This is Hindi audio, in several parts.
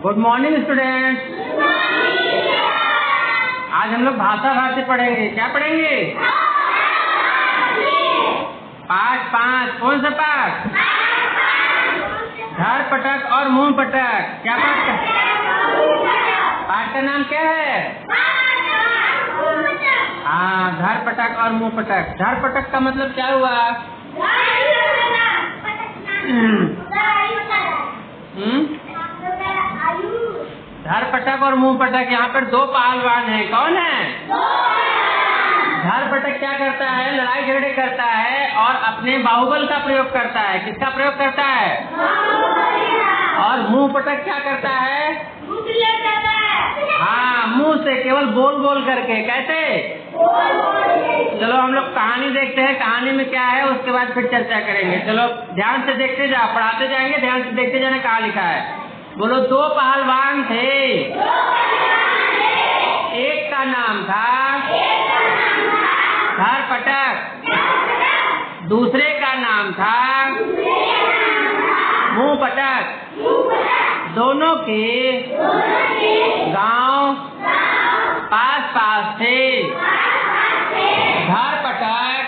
Good morning students. आज हम लोग भाषा भारती पढ़ेंगे। क्या पढ़ेंगे? पाठ 5। कौन सा पाठ? धर पटक और मुंह पटक। क्या पाठ का नाम क्या है? हाँ, धर पटक और मुंह पटक। धर पटक का मतलब क्या हुआ? धर पटक और मुंह पटक। यहाँ पर दो पहलवान हैं। कौन है? धर पटक क्या करता है? लड़ाई झगड़े करता है और अपने बाहुबल का प्रयोग करता है। किसका प्रयोग करता है? और मुंह पटक क्या करता है? हाँ, मुंह से केवल बोल बोल करके। कैसे? चलो हम लोग कहानी देखते हैं। कहानी में क्या है उसके बाद फिर चर्चा करेंगे। चलो ध्यान से देखते जाओ, पढ़ाते जाएंगे, ध्यान से देखते जाना कहाँ लिखा है। बोलो, दो पहलवान थे। एक का नाम था धर पटक, दूसरे का नाम था मुंह पटक। दोनों के गांव पास पास थे। धर पटक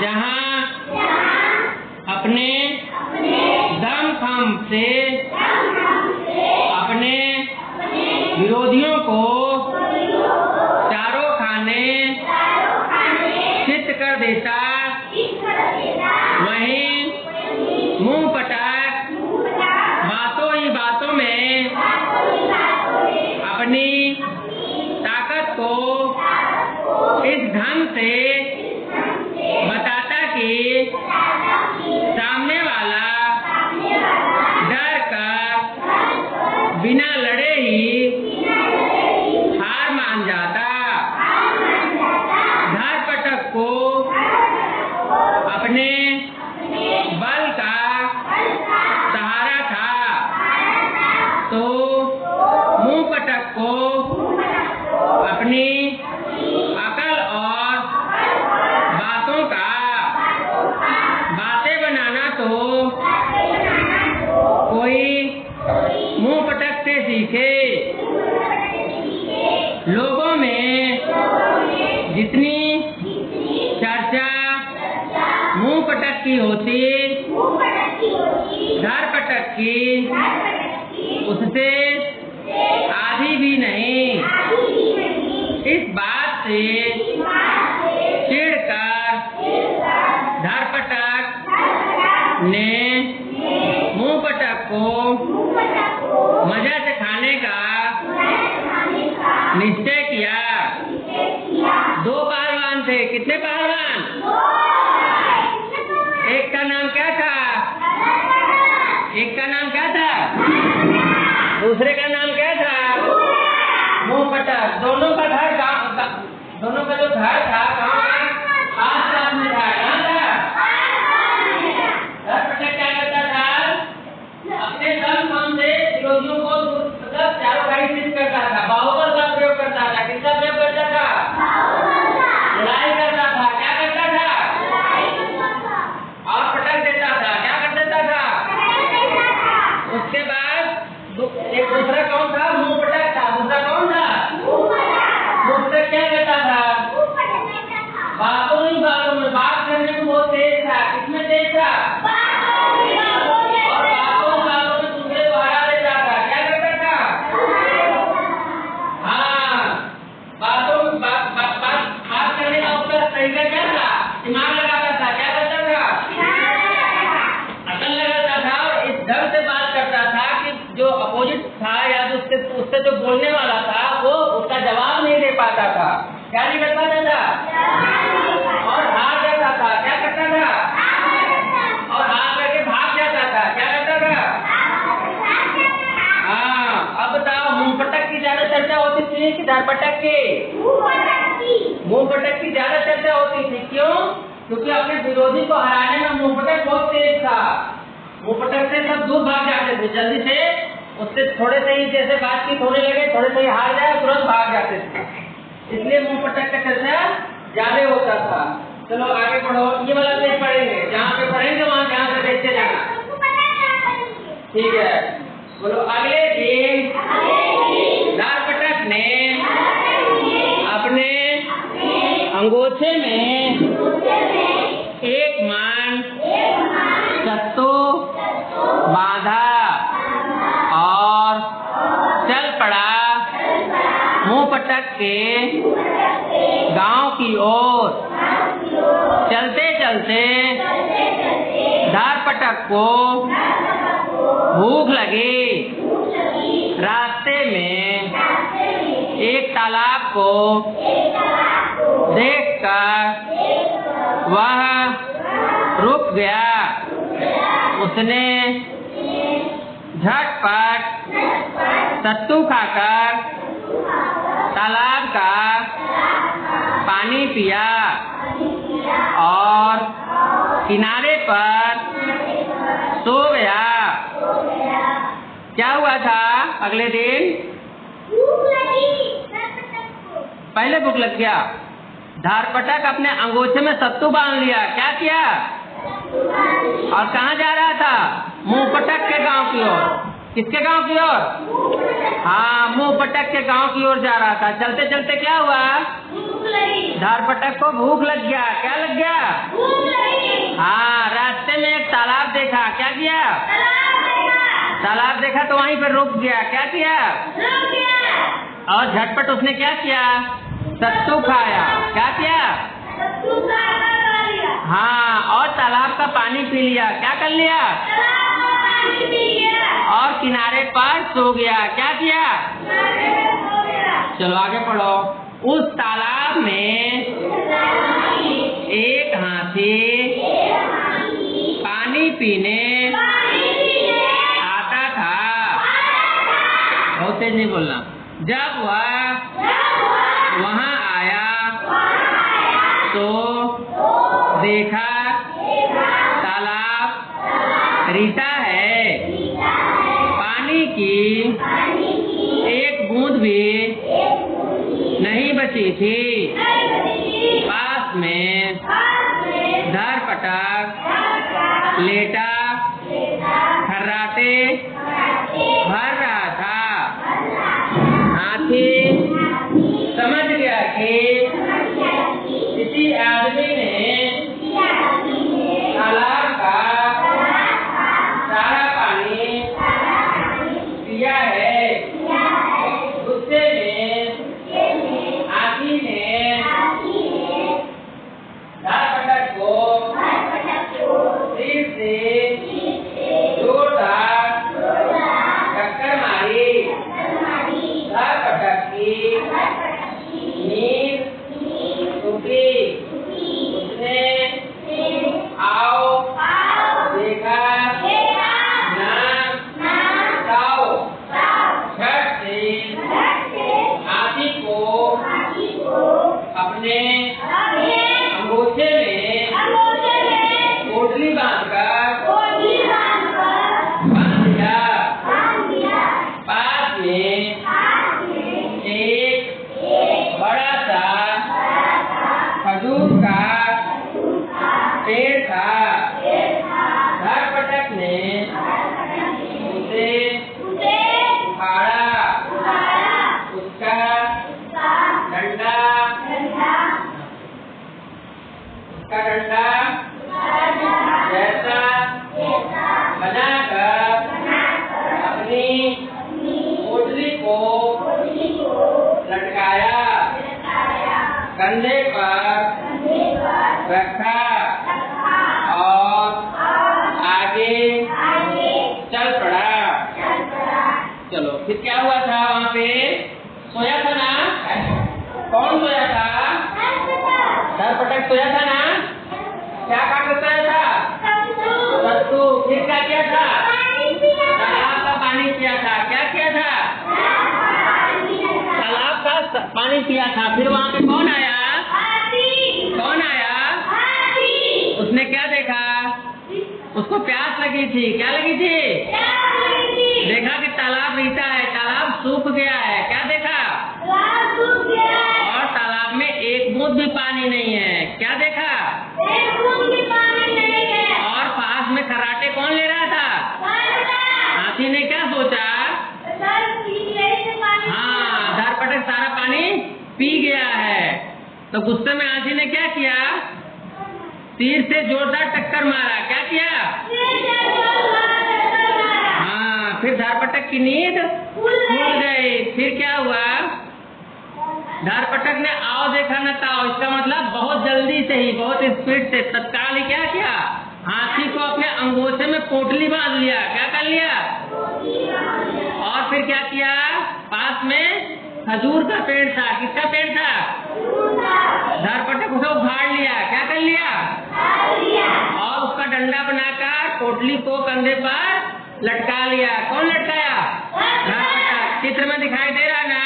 जहाँ अपने दम खम से अपने विरोधियों को चारों खाने चित कर देता, वहीं मुंह पटक बातों ही बातों में अपनी ताकत को इस ढंग से बताता कि सामने वाला डर कर बिना लड़े ही हार मान जाता। धर पटक को अपने बल का सहारा था, तो मुंह पटक को अपनी अकल और बातों का बातें बनाना तो कोई मुंह पटक से सीखे। लोगों में जितनी चर्चा मुंह पटक की होती, धर पटक की उससे आधी भी नहीं। इस बात से चिढ़कर धर पटक ने मुंह पटक को मजा से खाने का निश्चय किया। दो पहलवान थे। कितने पहलवान? एक का नाम क्या था? एक का नाम क्या था? दूसरे का नाम क्या था? मुंह पटक। दोनों का घर दोनों का जो घर था गाँव आस पास में था। कहाँ था? धर पटक क्या करता था? अपने दम खम से विरोधियों को मतलब चारों खाई चित करता था। बाहुबल का प्रयोग करता था। किसका प्रयोग करता था? लड़ाई करता था। क्या करता था? और पटक देता था। क्या कर देता था? उसके बाद एक दूसरा कौन था? मुंह पटक था। दूसरा कौन था? मुंह पटक क्या करता था? बातों ही बातों में बात करने में बहुत तेज था। किसमें तेज था? और बातों बातों में दूसरे को हरा देता था। क्या करता था? हाँ, बात करने का उसका तरीका क्या था? दिमाग लगाता था। क्या करता था? अकल लगाता था और इस ढंग से बात करता था कि जो अपोजिट था या उससे जो बोलने वाला था वो उसका जवाब नहीं दे पाता था। क्या नहीं कर पाता था? और हार जाता था। क्या करता था? और हार करके भाग जाता था। क्या करता था? हाँ, अब बताओ, मुंह पटक की ज्यादा चर्चा होती थी कि धर पटक की? मुंह पटक की ज्यादा चर्चा होती थी। क्यों? क्योंकि अपने विरोधी को हराने में मुंह पटक बहुत तेज था। मुंह पटक से सब दूर भाग जाते थे जल्दी से। उससे थोड़े से ही जैसे बातचीत होने लगे, थोड़े से ही हार जाए तुरंत भाग जाते थे। इसलिए मुंह पटक का चर्चा ज्यादा होता था। चलो आगे पढ़ो। ये वाला पेज पढ़ेंगे। जहाँ पे पढ़ेंगे वहाँ ध्यान से देखते जाना। ठीक है। बोलो अगले दिन धारपटक ने अपने अंगोछे में एक मन सत्तू बांधा और चल पड़ा मुंहपटक के गांव की ओर। चलते चलते धारपटक को भूख लगी। रास्ते में एक तालाब को देखकर वह रुक गया। उसने झटपट सत्तू खाकर तालाब का पानी पिया और किनारे पर सो गया। क्या हुआ था अगले दिन? पहले भूख लग गया। धारपटक अपने अंगोछे में सत्तू बांध लिया। क्या किया? और कहाँ जा रहा था? मुंहपटक के गांव की ओर। किसके गांव की ओर? हाँ, मुंहपटक के गांव की ओर जा रहा था। चलते चलते क्या हुआ? धारपटक को भूख लग गया। क्या लग गया? हाँ, रास्ते में एक तालाब देखा। क्या किया? तालाब देखा तो वहीं पर रुक गया। क्या किया? और झटपट उसने क्या किया? सत्तू खाया। क्या किया? हाँ, और तालाब का पानी पी लिया। क्या कर लिया? और किनारे पर सो गया। क्या किया? चलो आगे पढ़ो। उस तालाब में एक हाथी पानी पीने आता था। बहुत तेज नहीं बोलना। जब वह वहाँ आया तो देखा तालाब रीता है। पानी की एक बूंद भी नहीं बची थी। पास में धारपटक लेटा खर्राटे भर रहा था। हाथी समझ गया कि किसी आदमी ने तालाब का सारा पानी पिया है। गुस्से में हाथी ने धारपटक को सिर से जोरदार टक्कर मारी। धारपटक की नींद टूटी। उसने आओ देखा ना जाओ झट से हाथी को अपने अंगूठे में पोटली बांधकर बांध दिया। पास में एक बड़ा सा खजूर का पेड़ था। धारपटक ने उसे उखाड़ा। उसका डंडा जैसा बनाकर अपनी पोटली को लटकाया। कंधे पर रखा और आगे चल पड़ा। चलो फिर क्या हुआ था? वहाँ पे सोया था ना? कौन सोया था? धारपटक सोया था ना? क्या खाकर सोया था? सत्तू। फिर क्या किया था? तालाब का पानी पिया था। क्या किया था? तालाब का पानी पिया था। फिर वहाँ पे कौन आया? कौन आया? उसने क्या देखा? उसको प्यास लगी थी। क्या लगी थी? देखा कि तालाब रीता है। तालाब सूख गया है। क्या देखा? और तालाब में एक बूंद भी पानी नहीं है। क्या देखा? और पास में खर्राटे कौन ले रहा था? हाँ, हाथी ने क्या सोचा? हाँ, धारपटक सारा पानी पी गया है। तो गुस्से में हाथी ने क्या किया? तीर से जोरदार टक्कर मारा। क्या किया? हाँ, फिर धारपटक की नींद खुल गई। फिर क्या हुआ? धारपटक ने आओ देखा न ताओ, इसका मतलब बहुत जल्दी से ही, बहुत स्पीड से, तत्काल ही क्या किया? हाथी को अपने अंगोछे में पोटली बांध लिया। क्या कर लिया? और फिर क्या किया? पास में खजूर का पेड़ था। किसका पेड़ था? धारपटक उसे उखाड़ लिया। क्या कर लिया? और उसका डंडा बनाकर पोटली को कंधे पर लटका लिया। कौन लटकाया? धारपटक। चित्र में दिखाई दे रहा ना?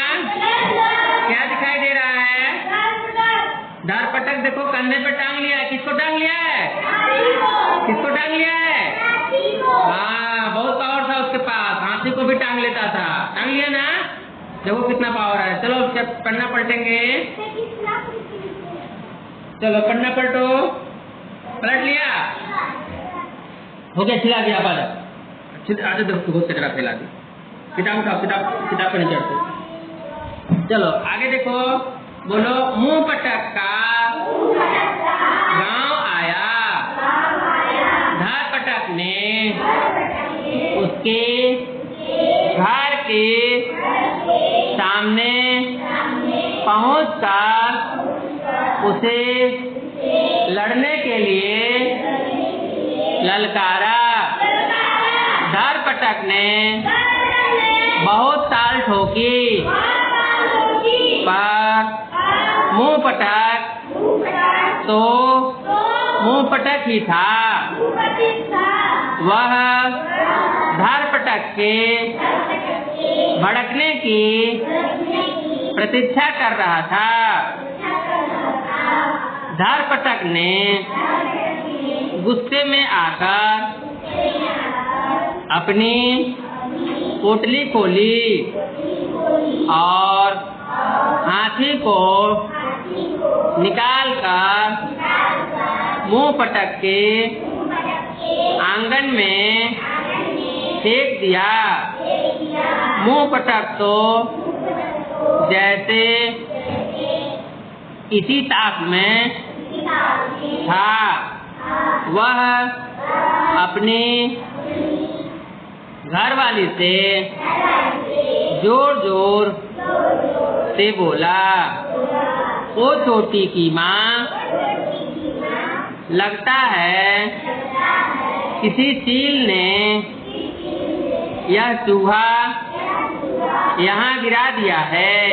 क्या दिखाई दे रहा है? धारपटक देखो कंधे पे टांग लिया है। किसको टांग लिया है? किसको टांग लिया है? हाँ, बहुत पावर था उसके पास, हाथी को भी टांग लेता था। टांग लिया ना? देखो कितना पावर है। चलो जब पन्ना पलटेंगे, चलो पन्ना पलटो। पलट लिया? हो गया, खिला दिया। आधे बहुत कचरा फैला दी। किताब उठाओ, किताब पे नहीं चढ़ते। चलो आगे देखो, बोलो। मुंहपटक का गांव आया। धारपटक ने उसके घर के सामने पहुंचकर उसे लड़ने के लिए ललकारा। धारपटक ने बहुत ताल ठोकी, पर मुंहपटक तो मुंहपटक ही था। वह धारपटक के भड़कने की प्रतीक्षा कर रहा था। धारपटक ने गुस्से में आकर अपनी पोटली खोली और हाथी को निकालकर मुंहपटक के आंगन में फेंक दिया। मुंहपटक तो जैसे इसी ताक में था। वह अपनी घरवाली से जोर जोर से बोला, ओ छोटी की माँ, लगता है किसी चील ने यह चूहा यहाँ गिरा दिया है।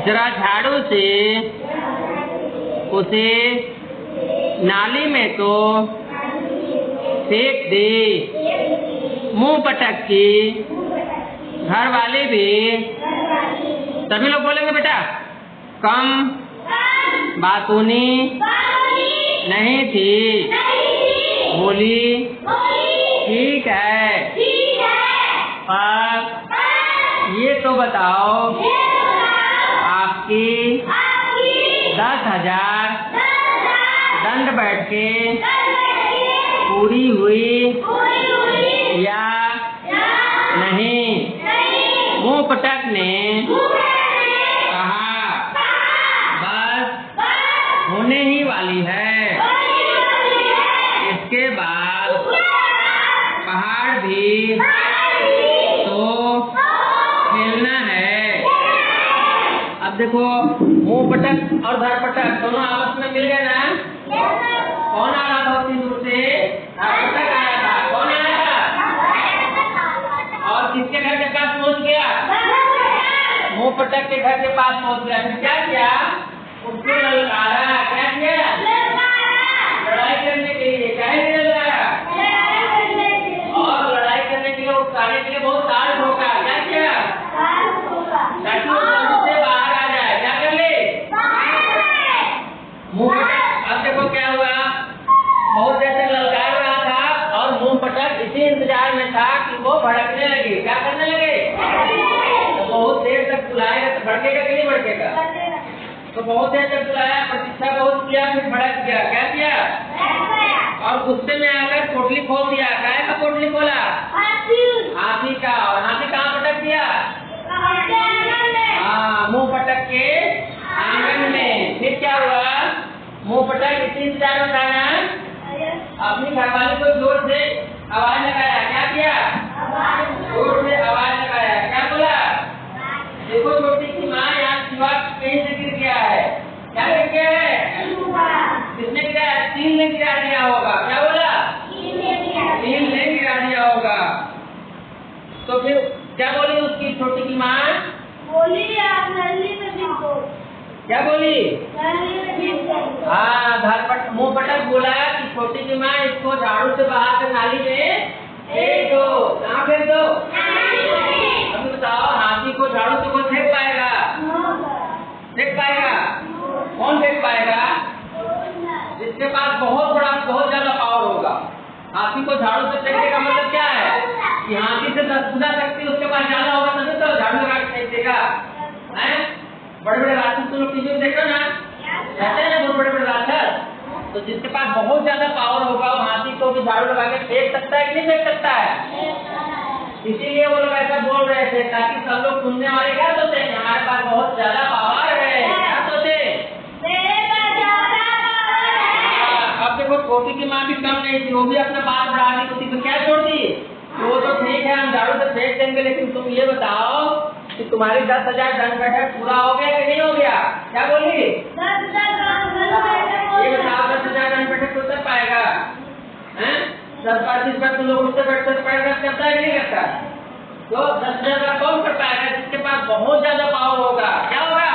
जरा झाड़ू से उसे नाली में तो फेंक दे। मुंहपटक की घर वाले भी, सभी लोग बोलेंगे बेटा, कम बातूनी नहीं थी। बोली ठीक है, पर ये तो बताओ आपकी 10,000 दंड बैठकें पूरी हुई या नहीं? मुंहपटक ने कहा, बस होने ही वाली है। इसके बाद पहाड़ भी तो खेलना है। अब देखो, मुंहपटक और धारपटक दोनों आपस में मिल गए ना? कौन आ रहा था उतनी दूर से? धारपटक आ रहा था। कौन आ रहा था? और किसके घर के पास पहुंच गया? मुंहपटक के घर के पास पहुंच गया। फिर क्या किया? उसको ललकारा। क्या किया? लड़ाई करने के लिए। क्या है ललकारा? और लड़ाई करने के लिए, उठाने के लिए बहुत ताल ठोका। क्या किया? ताकि वो जल्दी से बाहर आ जाए। क्या कर ले? मुंहपटक। अब देखो क्या हुआ, बहुत देर तक ललकार रहा था और मुंहपटक इसी इंतजार में था कि वो भड़कने लगे। क्या करने लगे? तो बहुत देर तक बुलाएगा तो भड़केगा कि नहीं भड़केगा? तो बहुत देर तक बुलाया, प्रतीक्षा बहुत किया, फिर भड़क गया। क्या किया? और गुस्से में आकर पोटली खोल दिया। क्या का पोटली खोला? मुंह पटक इतनी इंतजार बताना। अपनी घरवाली को जोर से आवाज लगाया, क्या किया? जोर से आवाज लगाया, क्या बोला? देखो छोटी सी माँ यहाँ सिवा कहीं से गिर गया है। क्या गिर गया है? किसने गिरा? तीन ने गिरा दिया होगा। क्या बोला? तीन ने गिरा दिया होगा। तो फिर क्या बोली उसकी छोटी की माँ? बोली आप नली में भिगो। क्या बोली? नली में भिगो। हाँ, मुंह पटक बोला कि छोटी की माँ इसको झाड़ू से बाहर से नाली में फेंक दो। कहाँ फेंक दो? अभी बताओ, हाथी को झाड़ू से कौन फेंक पाएगा? फेंक पाएगा? कौन फेंक पाएगा? जिसके पास बहुत ज्यादा पावर होगा। हाथी को झाड़ू से फेंकने का मतलब क्या है कि हाथी से 10 गुना शक्ति उसके पास ज्यादा होगा, तभी तो झाड़ू लगा के फेंक देगा। बड़े बड़े राक्षस तुम लोग टीवी में देखो ना, रहते हैं ना बहुत बड़े बड़े राक्षस, तो जिसके पास बहुत ज्यादा पावर होगा वो हाथी को भी झाड़ू लगा के फेंक सकता है कि नहीं फेंक सकता है? इसीलिए वो लोग ऐसा बोल रहे थे ताकि सब लोग सुनने वाले क्या सोचे, हमारे पास बहुत ज्यादा पावर है। क्या सोचे? अब देखो छोटी की माँ भी कम नहीं थी, वो भी अपना बात बढ़ा दी, उसी को क्या छोड़ दी? वो तो ठीक है हम झाड़ू से फेंक देंगे, लेकिन तुम ये बताओ कि तुम्हारी 10,000 दंड बैठक पूरा हो गया कि नहीं हो गया? क्या बोली? ये बताओ 10,000 दंड बैठक तो कर पाएगा? 10-25 बार तुम लोग उससे बैठकर पैराग्राफ करता है कि नहीं करता? तो 10,000 बार कौन कर पाएगा? जिसके पास बहुत ज्यादा पावर होगा। क्या होगा?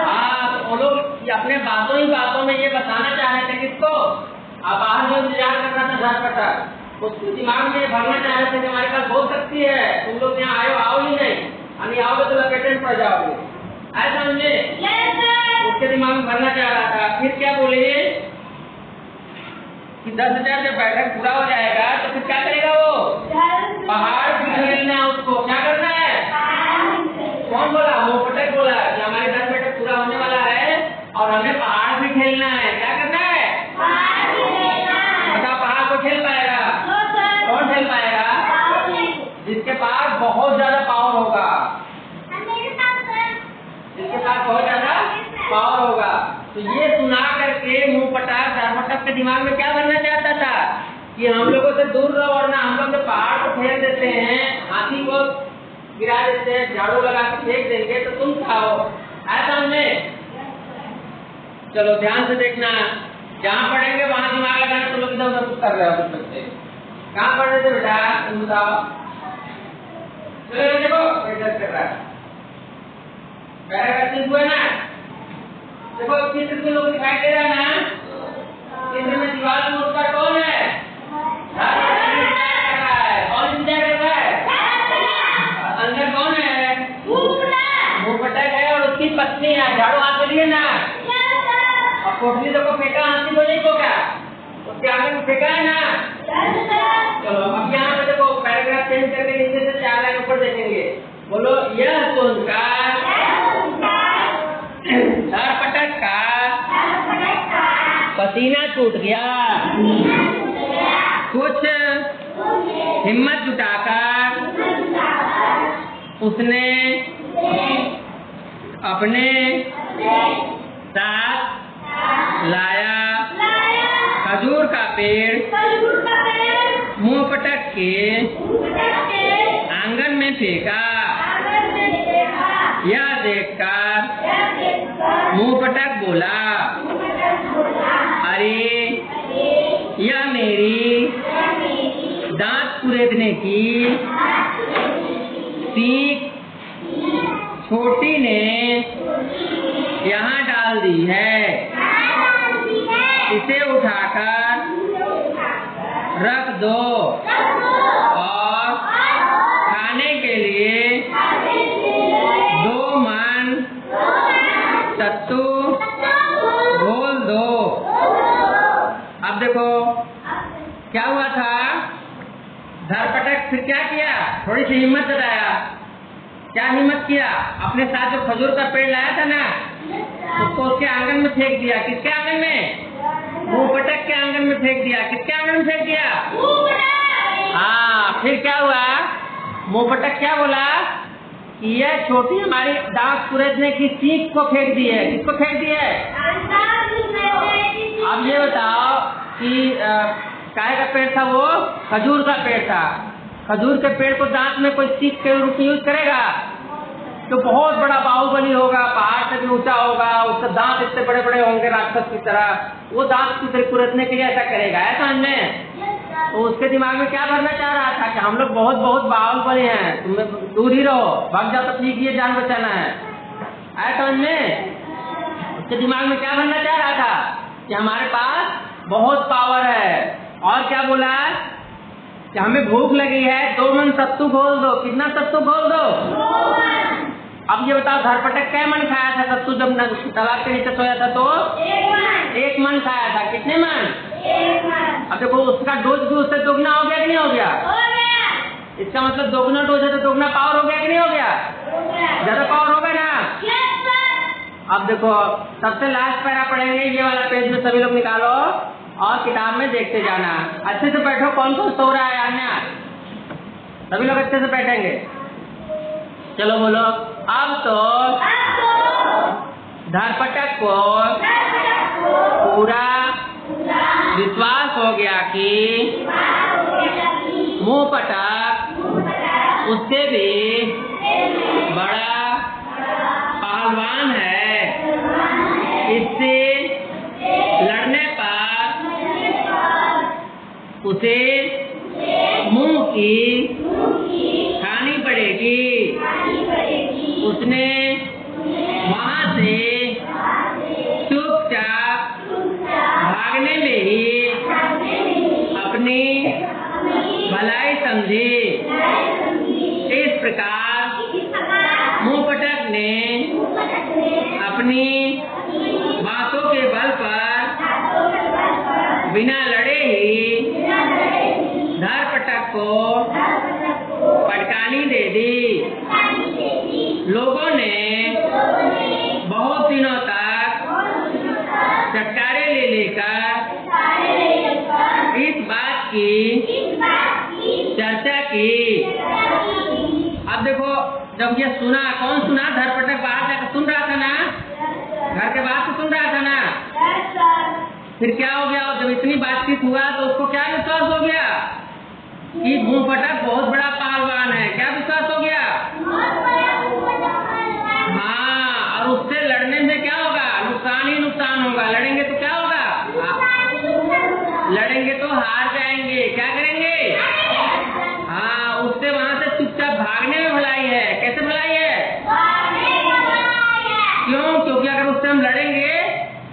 हाँ, वो लोग अपने बातों ही बातों में ये बताना चाह रहे थे किसको? आप बाहर जो इंतजार कर रहा था झारपटा, उसके दिमाग में भरना चाह रहे थे कि हमारे पास बहुत शक्ति है, तुम लोग यहाँ आओ ही नहीं, आओगे तो लपेटे पड़ जाओगे। ऐसा समझे? उसके दिमाग में भरना चाह रहा था। फिर क्या बोले कि 10,000 जब बैठक पूरा हो जाएगा तो फिर क्या करेगा वो? पहाड़ भी खेलना है उसको। क्या करना है? कौन बोला? मुंह पटक बोला कि हमारी 10 बैठक पूरा होने वाला है और हमें पहाड़ भी खेलना है। क्या करना है? बताओ, पहाड़ को खेल पाएगा? कौन खेल पाएगा? जिसके पास बहुत ज्यादा पावर होगा। जिसके पास बहुत ज्यादा पावर होगा। तो ये सुना करके मुंह पटाख झारपटक के दिमाग में क्या बनना चाहता था कि हम लोगों से दूर रहो, और ना हम लोग के पहाड़ को फेंक देते हैं, हाथी को गिरा देते हैं, झाड़ू लगा के फेंक देंगे तो तुम खाओ। ऐसा हमने। चलो ध्यान से देखना, जहाँ पढ़ेंगे वहाँ दिमाग लगाना। तुम लोग इधर उधर कुछ कर रहे हो कुछ बच्चे। कहाँ पढ़ रहे थे बेटा? तुम बताओ। चलो देखो इधर कर रहा है, पैराग्राफ हुआ ना। देखो चित्र के लोग दिखाई दे रहा है ना, चित्र में दीवार में उसका कौन है? कौन इंतजार कर रहा है? अंदर कौन है? मुंह पटक है और उसकी पत्नी है। झाड़ू हाथ में लिए ना, और कोठली को फेंका, हाथी को नहीं ठोका, उसके आगे में फेंका है ना। चलो अब यहाँ पे देखो पैराग्राफ चेंज करके नीचे से 4 लाइन ऊपर देखेंगे। बोलो, यह सुनकर झारपटक का पसीना छूट गया। कुछ हिम्मत जुटाकर उसने अपने साथ लाया खजूर का पेड़, मुंह पटक के आंगन में फेंका। यह देखकर मुंह पटक बोला, अरे यह मेरी दांत कुरेदने की सीख छोटी ने यहाँ डाल दी है। इसे उठाकर रख दो और खाने के लिए 2 मन सत्तू घोल दो। अब देखो क्या हुआ था। झारपटक फिर क्या किया? थोड़ी सी हिम्मत जताया। क्या हिम्मत किया? अपने साथ जो खजूर का पेड़ लाया था ना, उसको उसके आंगन में फेंक दिया। किसके आंगन में? मुंह पटक के आंगन में फेंक दिया। किसके आंगन में फेंक दिया? हाँ, फिर क्या हुआ? मुंह पटक क्या बोला कि यह छोटी हमारी दांत कुरेदने की सीख को फेंक दी है। किसको फेंक दी है? अब ये बताओ कि काहे का पेड़ था वो? खजूर का पेड़ था। खजूर के पेड़ को दांत में कोई सीख के रूप में यूज करेगा तो बहुत बड़ा बाहुबली होगा, पहाड़ से भी ऊंचा होगा, उसके दांत इतने बड़े बड़े होंगे राक्षस की तरह, वो दांत की तरह कुरेदने के लिए ऐसा करेगा, है समझ में? तो उसके दिमाग में क्या भरना चाह रहा था कि हम लोग बहुत बहुत बाहुबली हैं, तुम्हें दूर ही रहो, भाग जाओ तो ठीक, ये जान बचाना है समझ में? उसके दिमाग में क्या भरना चाह रहा था कि हमारे पास बहुत पावर है। और क्या बोला कि हमें भूख लगी है, 2 मन सत्तू घोल दो। कितना सत्तू घोल दो? अब ये बताओ धरपटक क्या मन खाया था सत्तू जब तालाब के नीचे सोया था? तो 1 मन खाया था। कितने मन? 1 मन। अब देखो उसका डोज भी उससे दोगुना हो गया कि नहीं हो गया? इसका मतलब दोगुना डोज है तो दोगुना पावर हो गया कि नहीं हो गया? ज्यादा पावर होगा ना? अब देखो सबसे लास्ट पैरा पढ़ेंगे, ये वाला पेज में सभी लोग निकालो और किताब में देखते जाना। अच्छे से बैठो, कौन कौन सो रहा है यार? सभी लोग अच्छे से बैठेंगे। चलो बोलो। अब तो धरपटक को पूरा विश्वास हो गया कि मुंहपटक उससे भी बड़ा पहलवान है, इससे लड़ने पर उसे मुंह की खानी पड़ेगी। उसने वहां से चुपचाप भागने में ही अपनी भलाई समझी। इस प्रकार मुंहपटक ने अपनी बातों के बल पर बिना लड़े ही धरपटक को पटकानी दे दी। लोगों ने बहुत दिनों तक चटकारे ले लेकर इस बात की चर्चा की। अब देखो जब ये सुना, कौन सुना? धरपटक बाहर जाकर सुन रहा था ना, घर के बाहर से सुन रहा था ना। फिर क्या हो गया? जब इतनी बातचीत हुआ तो उसको क्या विश्वास हो गया कि मुंहपटक बहुत बड़ा पहलवान है। क्या विश्वास हो गया? हाँ, और उससे लड़ने में क्या होगा? नुकसान ही नुकसान होगा। लड़ेंगे तो क्या होगा? लड़ेंगे तो हार जाएंगे। क्या करेंगे? हाँ, उससे वहां से चुपचाप भागने में भलाई है। कैसे भलाई है? क्यों? क्योंकि अगर उससे हम लड़ेंगे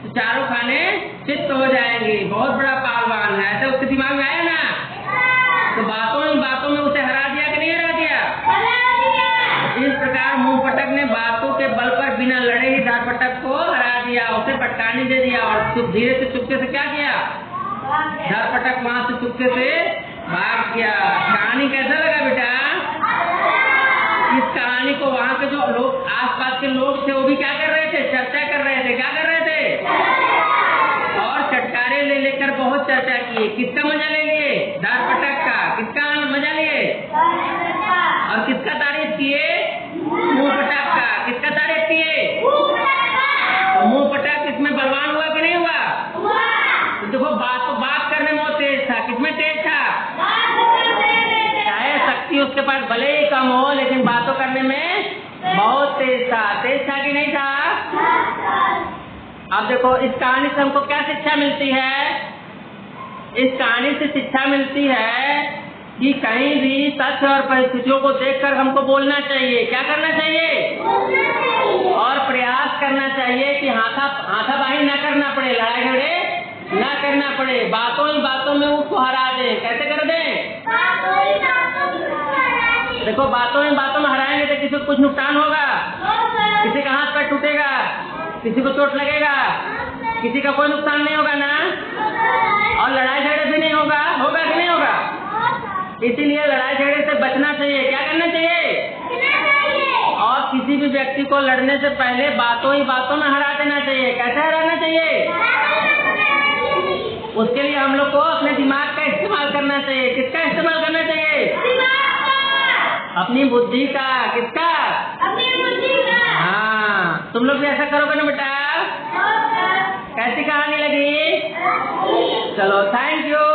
तो चारों खाने चित्त हो जाएंगे। बहुत बड़ा पहलवान है, ऐसा उसके दिमाग में आया ना। तो बातों में उसे हरा दिया कि नहीं हरा दिया? इस प्रकार मुंहपटक ने बातों के बल पर बिना लड़े ही धरपटक को हरा दिया, उसे पटकानी दे दिया। और धीरे से चुपके से क्या किया? धरपटक वहां से चुपके से भाग गया। कहानी कैसा लगा बेटा? इस कहानी को वहाँ के जो लोग, आसपास के लोग थे, वो भी क्या कर रहे थे? चर्चा कर रहे थे। क्या कर रहे थे? और चटकारे ले लेकर बहुत चर्चा की। किसका मजा ले लिए? धरपटक का। किसका मजा लिए? और किसका तारीफ किए? मुंहपटक का। किसका तारीफ किए? तो मुंहपटक इसमें बलवान हुआ कि नहीं हुआ? तो देखो बात करने में वो तेज था। किसमें तेज था? चाहे शक्ति उसके पास भले ही कम हो, लेकिन बातों करने में बहुत तेज था। तेज था कि नहीं था? अब देखो इस कहानी से हमको क्या शिक्षा मिलती है? इस कहानी से शिक्षा मिलती है कि कहीं भी तथ्य और परिस्थितियों को देखकर हमको बोलना चाहिए। क्या करना चाहिए? और प्रयास करना चाहिए कि हाथापाई न करना पड़े, लड़ाई झगड़े न करना पड़े। बातों ही बातों में उसको हरा दे। कैसे कर दे? देखो बातों में हराएंगे तो किसी को कुछ नुकसान होगा? किसी का हाथ पैर टूटेगा, किसी को चोट लगेगा, किसी का कोई नुकसान नहीं होगा ना। और लड़ाई झगड़े भी नहीं होगा। होगा कि नहीं होगा? इसीलिए लड़ाई झगड़े से बचना चाहिए। क्या करना चाहिए? और किसी भी व्यक्ति को लड़ने से पहले बातों ही बातों में हरा देना चाहिए। कैसे हराना चाहिए? उसके लिए हम लोग को अपने दिमाग का इस्तेमाल करना चाहिए। किसका इस्तेमाल करना चाहिए? अपनी बुद्धि का। किसका? अपनी बुद्धि का। हाँ, तुम लोग भी ऐसा करोगे ना बेटा? कैसी कहानी लगी? चलो, थैंक यू।